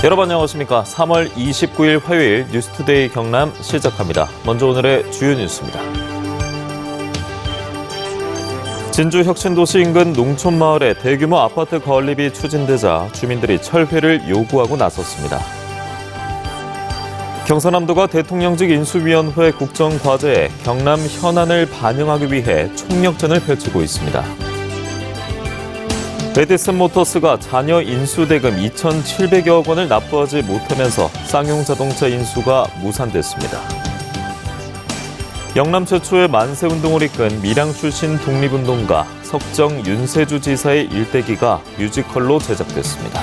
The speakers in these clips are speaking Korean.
여러분 안녕하십니까. 3월 29일 화요일 뉴스투데이 경남 시작합니다. 먼저 오늘의 주요 뉴스입니다. 진주 혁신도시 인근 농촌마을에 대규모 아파트 건립이 추진되자 주민들이 철회를 요구하고 나섰습니다. 경상남도가 대통령직 인수위원회 국정과제에 경남 현안을 반영하기 위해 총력전을 펼치고 있습니다. 에디슨 모터스가 자녀 인수 대금 2,700여억 원을 납부하지 못하면서 쌍용 자동차 인수가 무산됐습니다. 영남 최초의 만세운동을 이끈 밀양 출신 독립운동가 석정 윤세주 지사의 일대기가 뮤지컬로 제작됐습니다.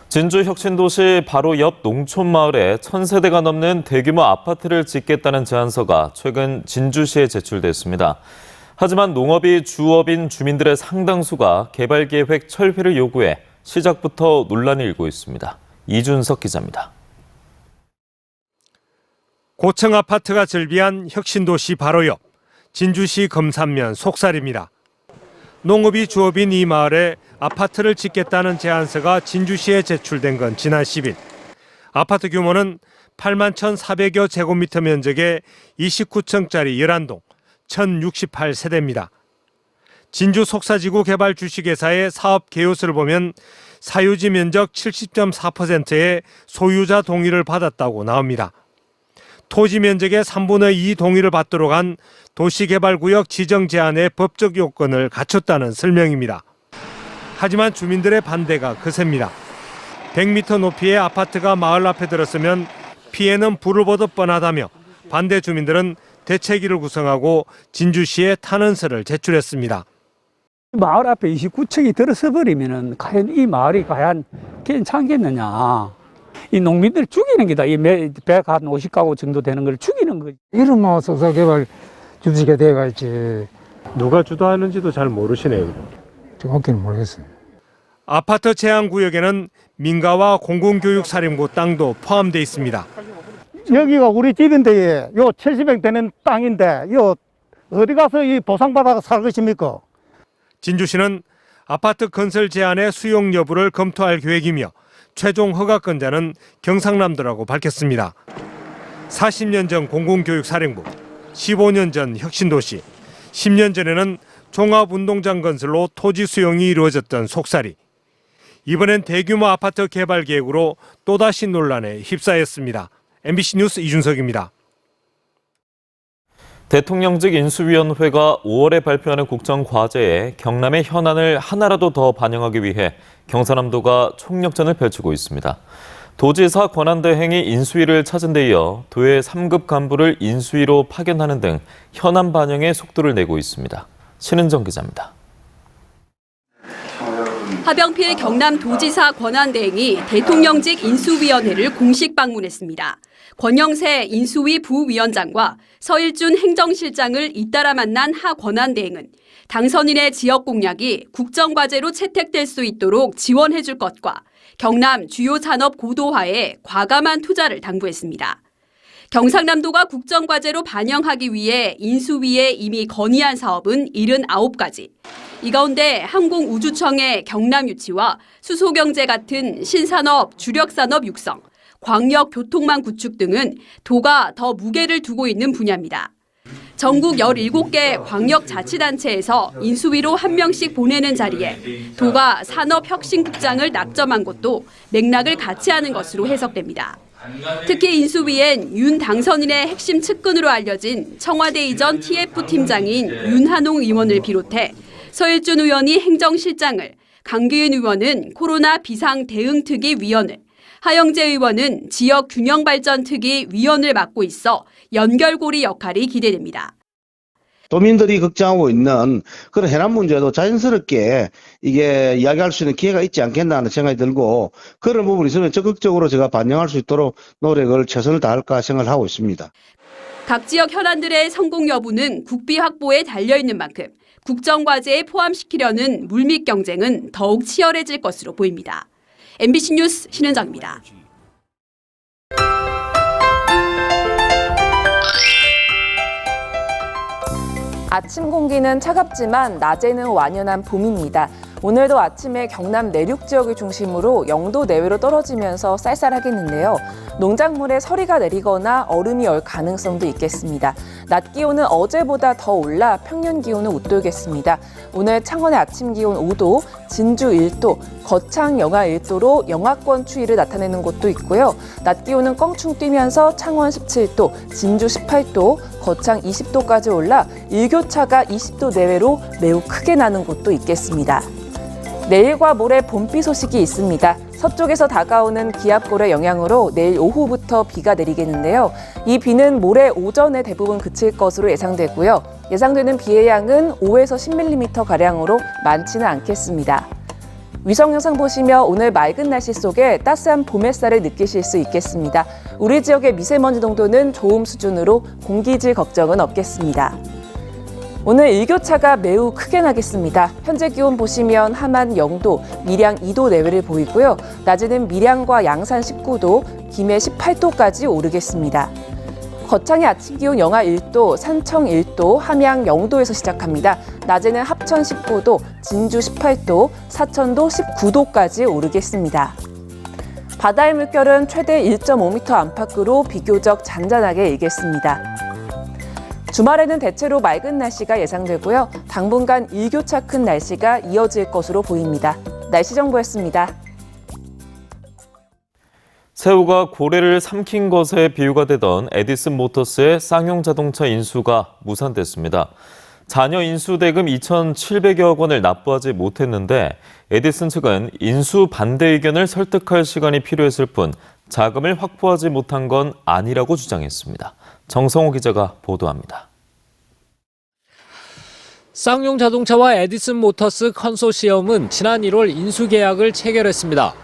진주 혁신도시 바로 옆 농촌마을에 1,000세대가 넘는 대규모 아파트를 짓겠다는 제안서가 최근 진주시에 제출됐습니다. 하지만 농업이 주업인 주민들의 상당수가 개발계획 철회를 요구해 시작부터 논란이 일고 있습니다. 이준석 기자입니다. 고층 아파트가 즐비한 혁신도시 바로 옆 진주시 금산면 속살입니다. 농업이 주업인 이 마을에 아파트를 짓겠다는 제안서가 진주시에 제출된 건 지난 10일. 아파트 규모는 81,400여 제곱미터 면적의 29층짜리 11동, 1,068세대입니다. 진주 속사지구 개발 주식회사의 사업 개요서를 보면 사유지 면적 70.4%의 소유자 동의를 받았다고 나옵니다. 토지 면적의 3분의 2 동의를 받도록 한 도시개발구역 지정 제한의 법적 요건을 갖췄다는 설명입니다. 하지만 주민들의 반대가 거셉니다. 100m 높이의 아파트가 마을 앞에 들었으면 피해는 불을 보듯 뻔하다며 반대 주민들은 대책위를 구성하고 진주시에 탄원서를 제출했습니다. 마을 앞에 29층이 들어서 버리면은 과연 이 마을이 과연 괜찮겠느냐. 이 농민들 죽이는 게다. 이 배가 한 50가구 정도 되는 걸 죽이는 거지. 이런 뭐 속사개발 주식이 돼가지. 누가 주도하는지도 잘 모르시네요. 정확히는 모르겠어요. 아파트 제한구역에는 민가와 공공교육사령부 땅도 포함되어 있습니다. 여기가 우리 집인데 요 70평 되는 땅인데 요 어디 가서 이 보상받아 살 것입니까? 진주시는 아파트 건설 제한의 수용 여부를 검토할 계획이며 최종 허가권자는 경상남도라고 밝혔습니다. 40년 전 공공교육사령부, 15년 전 혁신도시, 10년 전에는 종합운동장 건설로 토지 수용이 이루어졌던 속살이. 이번엔 대규모 아파트 개발 계획으로 또다시 논란에 휩싸였습니다. MBC 뉴스 이준석입니다. 대통령직 인수위원회가 5월에 발표하는 국정과제에 경남의 현안을 하나라도 더 반영하기 위해 경상남도가 총력전을 펼치고 있습니다. 도지사 권한대행이 인수위를 찾은 데 이어 도의 3급 간부를 인수위로 파견하는 등 현안 반영에 속도를 내고 있습니다. 신은정 기자입니다. 하병필 경남도지사 권한대행이 대통령직 인수위원회를 공식 방문했습니다. 권영세 인수위 부위원장과 서일준 행정실장을 잇따라 만난 하 권한대행은 당선인의 지역 공약이 국정과제로 채택될 수 있도록 지원해 줄 것과 경남 주요 산업 고도화에 과감한 투자를 당부했습니다. 경상남도가 국정과제로 반영하기 위해 인수위에 이미 건의한 사업은 79가지. 이 가운데 항공우주청의 경남유치와 수소경제 같은 신산업, 주력산업 육성, 광역교통망 구축 등은 도가 더 무게를 두고 있는 분야입니다. 전국 17개 광역자치단체에서 인수위로 한 명씩 보내는 자리에 도가 산업혁신국장을 낙점한 것도 맥락을 같이 하는 것으로 해석됩니다. 특히 인수위엔 윤 당선인의 핵심 측근으로 알려진 청와대 이전 TF팀장인 윤한홍 의원을 비롯해 서일준 의원이 행정실장을, 강기은 의원은 코로나 비상대응특위위원을, 하영재 의원은 지역균형발전특위 위원을 맡고 있어 연결고리 역할이 기대됩니다. 도민들이 걱정하고 있는 그런 해남 문제도 자연스럽게 이게 이야기할 수 있는 기회가 있지 않겠나 하는 생각이 들고 그런 부분이 있으면 적극적으로 제가 반영할 수 있도록 노력을 최선을 다할까 생각을 하고 있습니다. 각 지역 현안들의 성공 여부는 국비 확보에 달려있는 만큼 국정과제에 포함시키려는 물밑 경쟁은 더욱 치열해질 것으로 보입니다. MBC 뉴스 신은정입니다. 아침 공기는 차갑지만 낮에는 완연한 봄입니다. 오늘도 아침에 경남 내륙 지역을 중심으로 0도 내외로 떨어지면서 쌀쌀하겠는데요. 농작물에 서리가 내리거나 얼음이 얼 가능성도 있겠습니다. 낮 기온은 어제보다 더 올라 평년 기온을 웃돌겠습니다. 오늘 창원의 아침 기온 5도, 진주 1도, 거창 영하 1도로 영하권 추위를 나타내는 곳도 있고요. 낮 기온은 껑충 뛰면서 창원 17도, 진주 18도, 거창 20도까지 올라 일교차가 20도 내외로 매우 크게 나는 곳도 있겠습니다. 내일과 모레 봄비 소식이 있습니다. 서쪽에서 다가오는 기압골의 영향으로 내일 오후부터 비가 내리겠는데요. 이 비는 모레 오전에 대부분 그칠 것으로 예상되고요. 예상되는 비의 양은 5에서 10mm가량으로 많지는 않겠습니다. 위성 영상 보시며 오늘 맑은 날씨 속에 따스한 봄 햇살을 느끼실 수 있겠습니다. 우리 지역의 미세먼지 농도는 좋음 수준으로 공기질 걱정은 없겠습니다. 오늘 일교차가 매우 크게 나겠습니다. 현재 기온 보시면 함안 0도, 밀양 2도 내외를 보이고요. 낮에는 밀양과 양산 19도, 김해 18도까지 오르겠습니다. 거창의 아침 기온 영하 1도, 산청 1도, 함양 0도에서 시작합니다. 낮에는 합천 19도, 진주 18도, 사천도 19도까지 오르겠습니다. 바다의 물결은 최대 1.5m 안팎으로 비교적 잔잔하게 일겠습니다. 주말에는 대체로 맑은 날씨가 예상되고요. 당분간 일교차 큰 날씨가 이어질 것으로 보입니다. 날씨 정보였습니다. 새우가 고래를 삼킨 것에 비유가 되던 에디슨 모터스의 쌍용 자동차 인수가 무산됐습니다. 잔여 인수 대금 2,700여억 원을 납부하지 못했는데 에디슨 측은 인수 반대 의견을 설득할 시간이 필요했을 뿐 자금을 확보하지 못한 건 아니라고 주장했습니다. 정성호 기자가 보도합니다. 쌍용 자동차와 에디슨 모터스 컨소시엄은 지난 1월 인수 계약을 체결했습니다.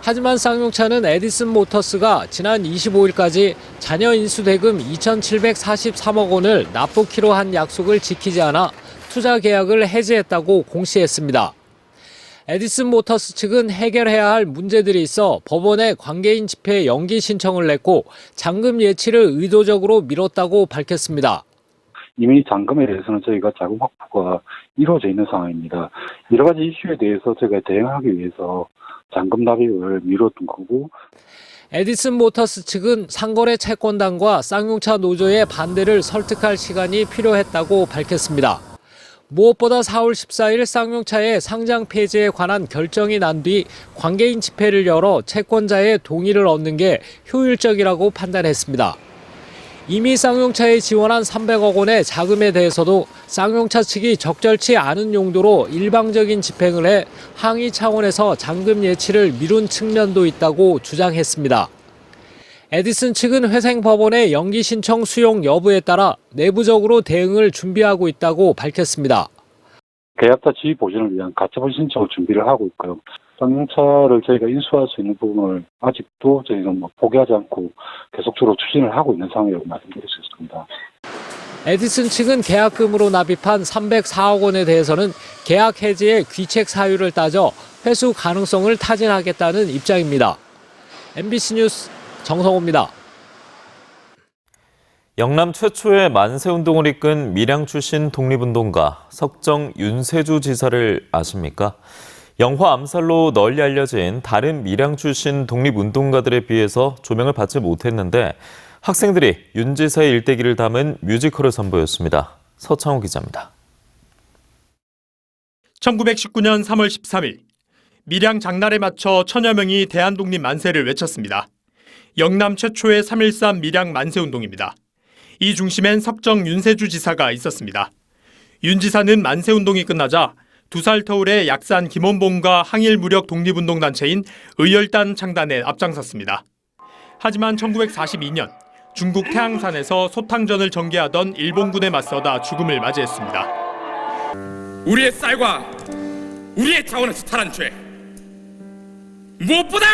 하지만 쌍용차는 에디슨 모터스가 지난 25일까지 잔여 인수 대금 2,743억 원을 납부키로 한 약속을 지키지 않아 투자 계약을 해지했다고 공시했습니다. 에디슨 모터스 측은 해결해야 할 문제들이 있어 법원에 관계인 집회 연기 신청을 냈고 잔금 예치를 의도적으로 미뤘다고 밝혔습니다. 이미 잔금에 대해서는 저희가 자금 확보가 이루어져 있는 상황입니다. 여러 가지 이슈에 대해서 저희가 대응하기 위해서 잔금 납입을 미뤘던 거고. 에디슨 모터스 측은 상거래 채권단과 쌍용차 노조의 반대를 설득할 시간이 필요했다고 밝혔습니다. 무엇보다 4월 14일 쌍용차의 상장 폐지에 관한 결정이 난 뒤 관계인 집회를 열어 채권자의 동의를 얻는 게 효율적이라고 판단했습니다. 이미 쌍용차에 지원한 300억 원의 자금에 대해서도 쌍용차 측이 적절치 않은 용도로 일방적인 집행을 해 항의 차원에서 잔금 예치를 미룬 측면도 있다고 주장했습니다. 에디슨 측은 회생법원의 연기 신청 수용 여부에 따라 내부적으로 대응을 준비하고 있다고 밝혔습니다. 계약자 지위 보전을 위한 가처분 신청을 준비를 하고 있고요. 쌍용차를 저희가 인수할 수 있는 부분을 아직도 저희가 포기하지 않고 계속적으로 추진을 하고 있는 상황이라고 말씀드릴 수 있습니다. 에디슨 측은 계약금으로 납입한 304억 원에 대해서는 계약 해지의 귀책 사유를 따져 회수 가능성을 타진하겠다는 입장입니다. MBC 뉴스 정성호입니다. 영남 최초의 만세운동을 이끈 밀양 출신 독립운동가 석정 윤세주 지사를 아십니까? 영화 암살로 널리 알려진 다른 밀양 출신 독립운동가들에 비해서 조명을 받지 못했는데 학생들이 윤 지사의 일대기를 담은 뮤지컬을 선보였습니다. 서창호 기자입니다. 1919년 3월 13일 밀양 장날에 맞춰 천여 명이 대한독립 만세를 외쳤습니다. 영남 최초의 3.13 밀양 만세운동입니다. 이 중심엔 석정 윤세주 지사가 있었습니다. 윤 지사는 만세운동이 끝나자 2살 터울의 약산 김원봉과 항일 무력 독립운동단체인 의열단 창단에 앞장섰습니다. 하지만 1942년 중국 태항산에서 소탕전을 전개하던 일본군에 맞서다 죽음을 맞이했습니다. 우리의 쌀과 우리의 자원을 수탈한 죄, 무엇보다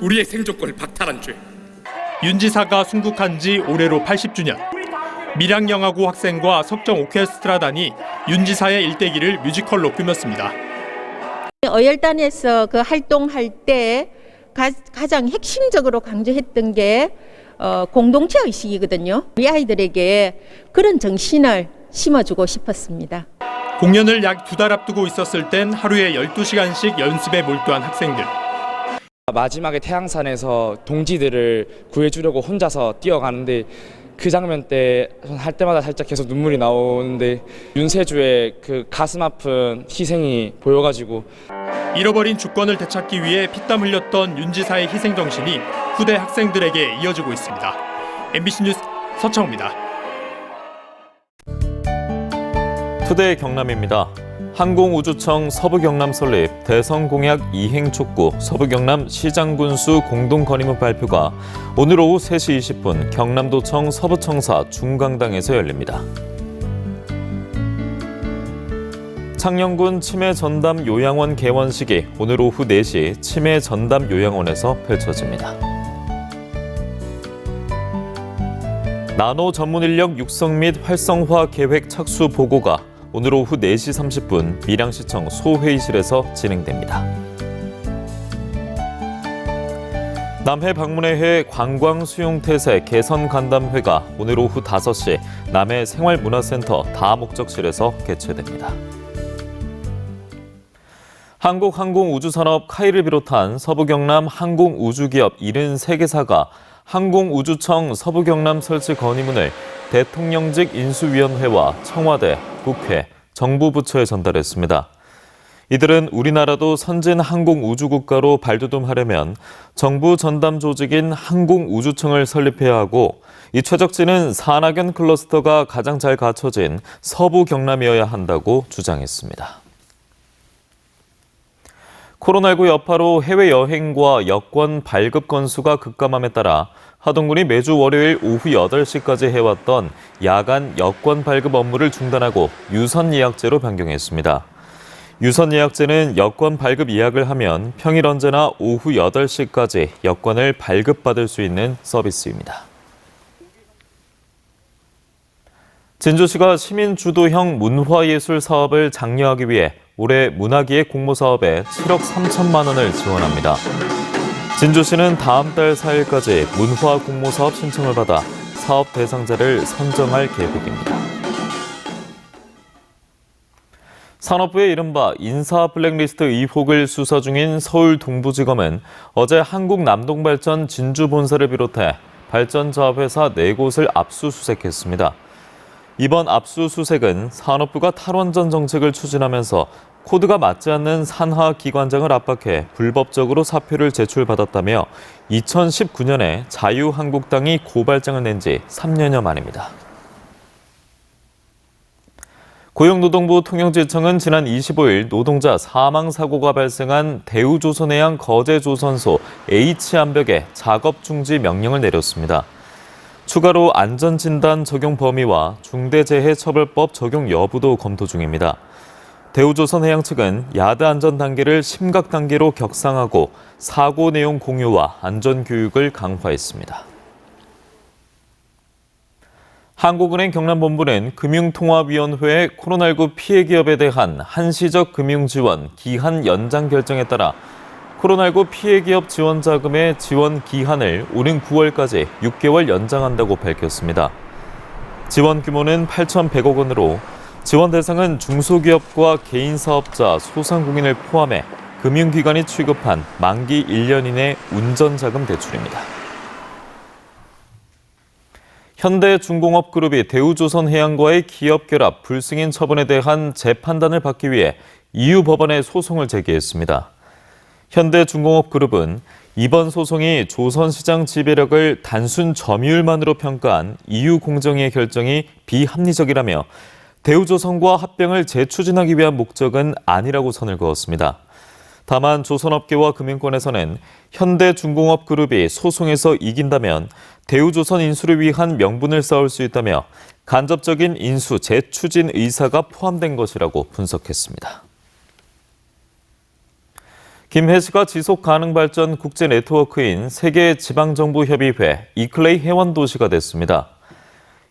우리의 생존권을 박탈한 죄. 윤 지사가 순국한 지 올해로 80주년. 밀양영화고 학생과 석정 오케스트라단이 윤 지사의 일대기를 뮤지컬로 꾸몄습니다. 의열단에서 그 활동할 때 가장 핵심적으로 강조했던 게 공동체 의식이거든요. 우리 아이들에게 그런 정신을 심어주고 싶었습니다. 공연을 약 2달 앞두고 있었을 땐 하루에 12시간씩 연습에 몰두한 학생들. 마지막에 태양산에서 동지들을 구해주려고 혼자서 뛰어가는데 그 장면 때 할 때마다 살짝 계속 눈물이 나오는데 윤세주의 그 가슴 아픈 희생이 보여가지고 잃어버린 주권을 되찾기 위해 피땀 흘렸던 윤 지사의 희생 정신이 후대 학생들에게 이어지고 있습니다. MBC 뉴스 서창호입니다. 투데이 경남입니다. 항공우주청 서부경남 설립, 대성공약 이행 촉구, 서부경남 시장군수 공동건의문 발표가 오늘 오후 3시 20분 경남도청 서부청사 중강당에서 열립니다. 창녕군 치매전담요양원 개원식이 오늘 오후 4시 치매전담요양원에서 펼쳐집니다. 나노 전문인력 육성 및 활성화 계획 착수 보고가 오늘 오후 4시 30분 밀양시청 소회의실에서 진행됩니다. 남해 방문회회 관광수용태세 개선간담회가 오늘 오후 5시 남해 생활문화센터 다목적실에서 개최됩니다. 한국항공우주산업 카이를 비롯한 서부경남 항공우주기업 73개사가 항공우주청 서부경남 설치 건의문을 대통령직 인수위원회와 청와대, 국회, 정부 부처에 전달했습니다. 이들은 우리나라도 선진 항공우주국가로 발돋움하려면 정부 전담 조직인 항공우주청을 설립해야 하고 이 최적지는 산학연 클러스터가 가장 잘 갖춰진 서부경남이어야 한다고 주장했습니다. 코로나19 여파로 해외여행과 여권 발급 건수가 급감함에 따라 하동군이 매주 월요일 오후 8시까지 해왔던 야간 여권 발급 업무를 중단하고 유선 예약제로 변경했습니다. 유선 예약제는 여권 발급 예약을 하면 평일 언제나 오후 8시까지 여권을 발급받을 수 있는 서비스입니다. 진주시가 시민주도형 문화예술 사업을 장려하기 위해 올해 문화기획 공모사업에 7억 3천만 원을 지원합니다. 진주시는 다음 달 4일까지 문화 공모사업 신청을 받아 사업 대상자를 선정할 계획입니다. 산업부의 이른바 인사 블랙리스트 의혹을 수사 중인 서울 동부지검은 어제 한국남동발전 진주본사를 비롯해 발전자회사 4곳을 압수수색했습니다. 이번 압수수색은 산업부가 탈원전 정책을 추진하면서 코드가 맞지 않는 산하 기관장을 압박해 불법적으로 사표를 제출받았다며 2019년에 자유한국당이 고발장을 낸 지 3년여 만입니다. 고용노동부 통영지청은 지난 25일 노동자 사망사고가 발생한 대우조선해양 거제조선소 H암벽에 작업 중지 명령을 내렸습니다. 추가로 안전진단 적용 범위와 중대재해처벌법 적용 여부도 검토 중입니다. 대우조선해양 측은 야드 안전 단계를 심각 단계로 격상하고 사고 내용 공유와 안전교육을 강화했습니다. 한국은행 경남본부는 금융통화위원회의 코로나19 피해 기업에 대한 한시적 금융지원 기한 연장 결정에 따라 코로나19 피해 기업 지원 자금의 지원 기한을 오는 9월까지 6개월 연장한다고 밝혔습니다. 지원 규모는 8,100억 원으로 지원 대상은 중소기업과 개인 사업자, 소상공인을 포함해 금융기관이 취급한 만기 1년 이내 운전자금 대출입니다. 현대중공업그룹이 대우조선해양과의 기업결합 불승인 처분에 대한 재판단을 받기 위해 EU 법원에 소송을 제기했습니다. 현대중공업그룹은 이번 소송이 조선시장 지배력을 단순 점유율만으로 평가한 EU 공정위의 결정이 비합리적이라며 대우조선과 합병을 재추진하기 위한 목적은 아니라고 선을 그었습니다. 다만 조선업계와 금융권에서는 현대중공업그룹이 소송에서 이긴다면 대우조선 인수를 위한 명분을 쌓을 수 있다며 간접적인 인수 재추진 의사가 포함된 것이라고 분석했습니다. 김해시가 지속가능발전 국제 네트워크인 세계지방정부협의회 이클레이 회원도시가 됐습니다.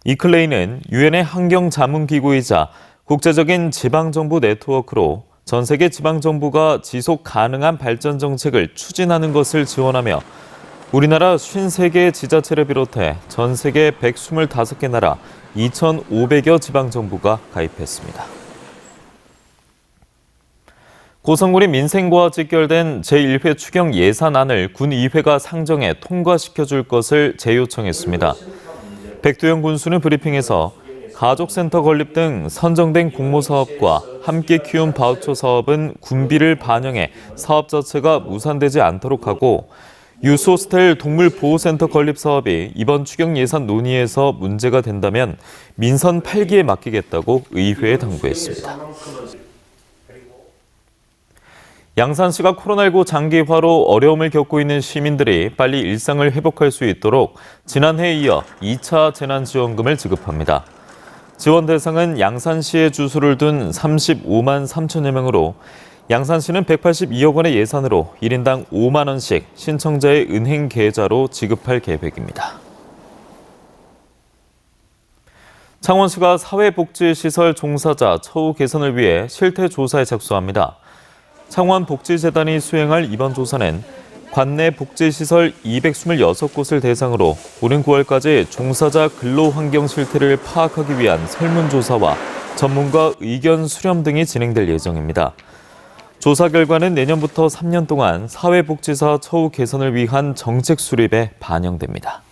이클레이는 유엔의 환경자문기구이자 국제적인 지방정부 네트워크로 전 세계 지방정부가 지속가능한 발전 정책을 추진하는 것을 지원하며 우리나라 53개 지자체를 비롯해 전 세계 125개 나라 2,500여 지방정부가 가입했습니다. 고성군이 민생과 직결된 제1회 추경 예산안을 군의회가 상정해 통과시켜줄 것을 재요청했습니다. 백두영 군수는 브리핑에서 가족센터 건립 등 선정된 공모사업과 함께 키움 바우처 사업은 군비를 반영해 사업 자체가 무산되지 않도록 하고 유소스텔 동물보호센터 건립 사업이 이번 추경 예산 논의에서 문제가 된다면 민선 8기에 맡기겠다고 의회에 당부했습니다. 양산시가 코로나19 장기화로 어려움을 겪고 있는 시민들이 빨리 일상을 회복할 수 있도록 지난해에 이어 2차 재난지원금을 지급합니다. 지원 대상은 양산시에 주소를 둔 35만 3천여 명으로 양산시는 182억 원의 예산으로 1인당 5만 원씩 신청자의 은행 계좌로 지급할 계획입니다. 창원시가 사회복지시설 종사자 처우 개선을 위해 실태조사에 착수합니다. 창원복지재단이 수행할 이번 조사는 관내 복지시설 226곳을 대상으로 오는 9월까지 종사자 근로환경 실태를 파악하기 위한 설문조사와 전문가 의견 수렴 등이 진행될 예정입니다. 조사 결과는 내년부터 3년 동안 사회복지사 처우 개선을 위한 정책 수립에 반영됩니다.